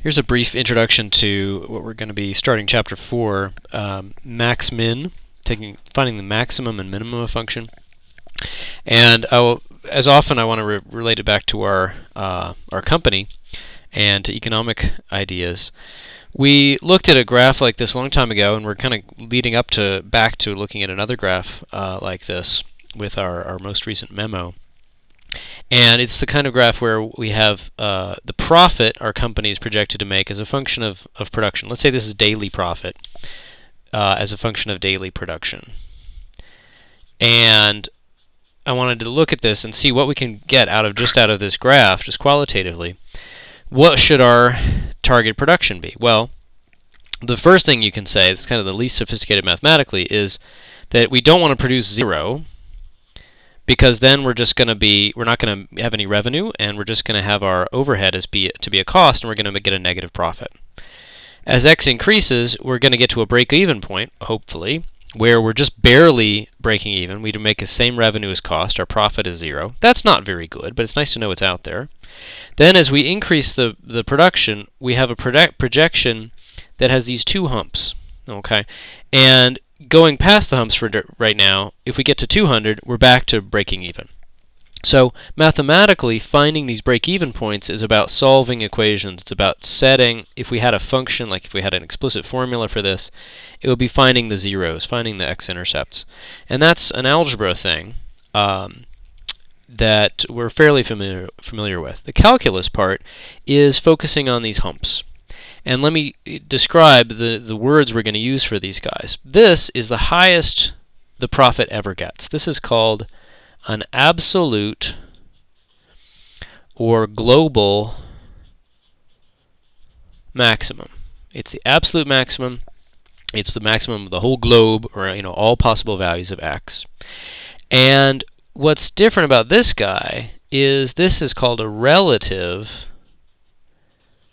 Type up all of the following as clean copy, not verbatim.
Here's a brief introduction to what we're going to be starting Chapter 4, max-min, finding the maximum and minimum of a function. And as often, I want to relate it back to our company and to economic ideas. We looked at a graph like this a long time ago, and we're kind of leading up back to looking at another graph like this with our most recent memo. And it's the kind of graph where we have the profit our company is projected to make as a function of production. Let's say this is daily profit as a function of daily production. And I wanted to look at this and see what we can get out of this graph, just qualitatively. What should our target production be? Well, the first thing you can say, it's kind of the least sophisticated mathematically, is that we don't want to produce 0, because then we're not going to have any revenue, and we're just going to have our overhead to be a cost, and we're going to get a negative profit. As x increases, we're going to get to a break-even point, hopefully, where we're just barely breaking even. We make the same revenue as cost. Our profit is 0. That's not very good, but it's nice to know it's out there. Then as we increase the production, we have a projection that has these two humps. Okay, and going past the humps for right now, if we get to 200, we're back to breaking even. So mathematically, finding these break-even points is about solving equations. It's about setting, if we had a function, like if we had an explicit formula for this, it would be finding the zeros, finding the x-intercepts. And that's an algebra thing that we're fairly familiar with. The calculus part is focusing on these humps. And let me describe the words we're going to use for these guys. This is the highest the profit ever gets. This is called an absolute or global maximum. It's the absolute maximum. It's the maximum of the whole globe, or all possible values of x. And what's different about this guy is this is called a relative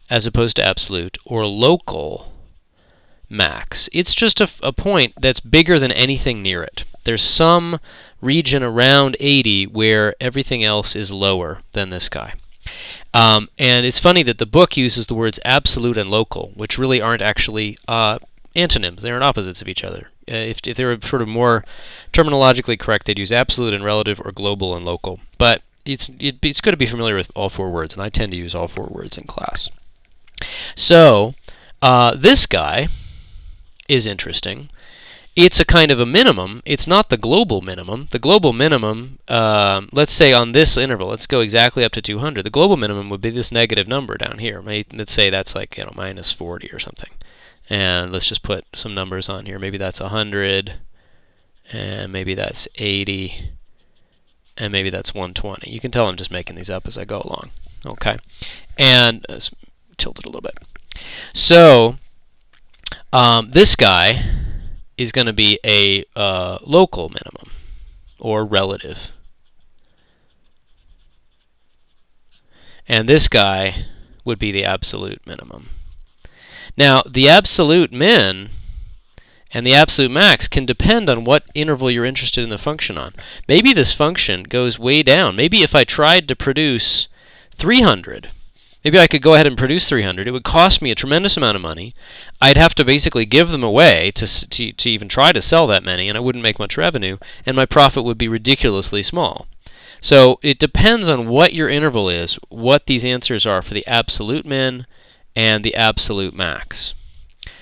as opposed to absolute, or local max. It's just a point that's bigger than anything near it. There's some region around 80 where everything else is lower than this guy. And it's funny that the book uses the words absolute and local, which really aren't actually antonyms. They're opposites of each other. If they were sort of more terminologically correct, they'd use absolute and relative, or global and local. But it's good to be familiar with all four words, and I tend to use all four words in class. So this guy is interesting. It's a kind of a minimum. It's not the global minimum. The global minimum, let's say on this interval, let's go exactly up to 200. The global minimum would be this negative number down here. Let's say that's like minus 40 or something. And let's just put some numbers on here. Maybe that's 100, and maybe that's 80, and maybe that's 120. You can tell I'm just making these up as I go along. Okay, and tilt it a little bit. So this guy is going to be a local minimum, or relative. And this guy would be the absolute minimum. Now, the absolute min and the absolute max can depend on what interval you're interested in the function on. Maybe this function goes way down. Maybe if I tried to produce 300, maybe I could go ahead and produce 300. It would cost me a tremendous amount of money. I'd have to basically give them away to even try to sell that many, and I wouldn't make much revenue, and my profit would be ridiculously small. So it depends on what your interval is, what these answers are for the absolute min and the absolute max.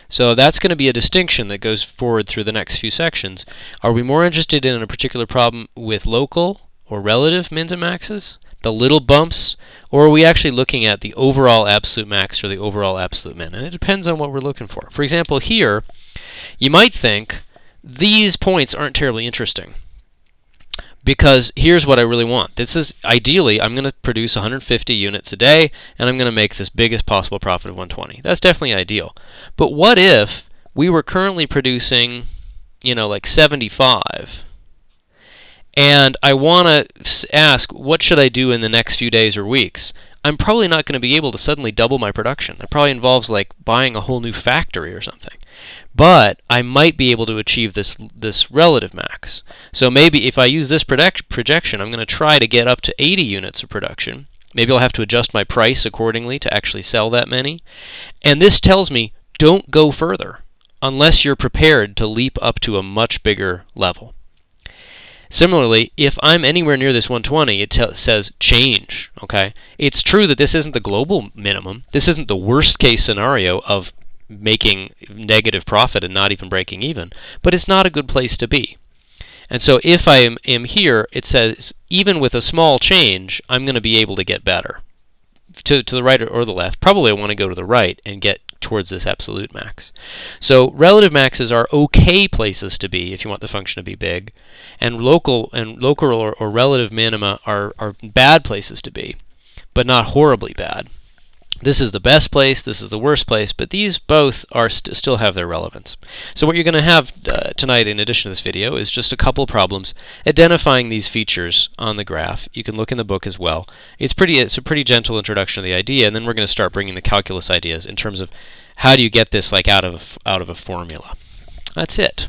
So that's going to be a distinction that goes forward through the next few sections. Are we more interested in a particular problem with local or relative mins and maxes, the little bumps, or are we actually looking at the overall absolute max or the overall absolute min? And it depends on what we're looking for. For example, here, you might think these points aren't terribly interesting, because here's what I really want. This is, ideally, I'm going to produce 150 units a day, and I'm going to make this biggest possible profit of 120. That's definitely ideal. But what if we were currently producing, like 75, and I want to ask, what should I do in the next few days or weeks? I'm probably not going to be able to suddenly double my production. That probably involves like buying a whole new factory or something. But I might be able to achieve this relative max. So maybe if I use this projection, I'm going to try to get up to 80 units of production. Maybe I'll have to adjust my price accordingly to actually sell that many. And this tells me don't go further unless you're prepared to leap up to a much bigger level. Similarly, if I'm anywhere near this 120, it says change, okay? It's true that this isn't the global minimum. This isn't the worst case scenario of making negative profit and not even breaking even, but it's not a good place to be. And so if I am here, it says even with a small change, I'm going to be able to get better. To the right or the left. Probably I want to go to the right and get towards this absolute max. So relative maxes are okay places to be if you want the function to be big, and local or relative minima are bad places to be, but not horribly bad. This is the best place, this is the worst place, but these both are still have their relevance. So what you're going to have tonight, in addition to this video, is just a couple problems identifying these features on the graph. You can look in the book as well. It's a pretty gentle introduction to the idea, and then we're going to start bringing the calculus ideas in terms of how do you get this like out of a formula. That's it.